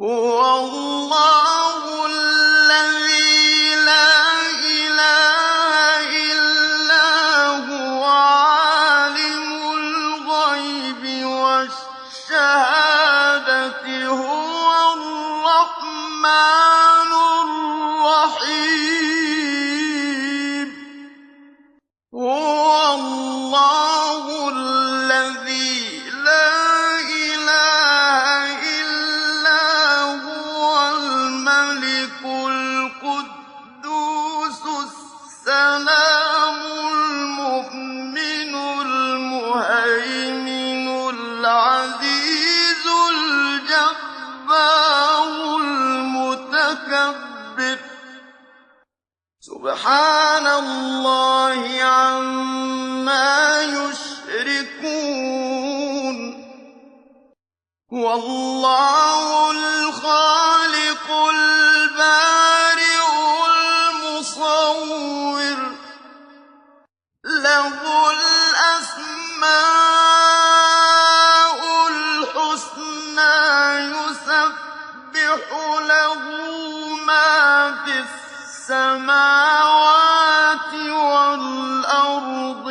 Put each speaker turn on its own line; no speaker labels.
هُوَ اللَّهُ الَّذِي لَا إِلَٰهَ إِلَّا هُوَ عَالِمُ الْغَيْبِ وَالشَّهَادَةِ هُوَ الرَّحْمَٰنُ الرَّحِيمُ هُوَ اللَّهُ الَّذِي لَا إِلَٰهَ إِلَّا هُوَ الْمَلِكُ الْقُدُّوسُ السَّلَامُ الْمُؤْمِنُ الْمُهَيْمِنُ الْعَزِيزُ الْجَبَّارُ الْمُتَكَبِّرُ سُبْحَانَ اللَّهِ عَمَّا يُشْرِكُونَ هُوَ اللَّهُ الْخَالِقُ الْبَارِئُ الْمُصَوِّرُ لَهُ الْأَسْمَاءُ الْحُسْنَىٰ يُسَبِّحُ لَهُ مَا فِي السَّمَاوَاتِ وَالْأَرْضِ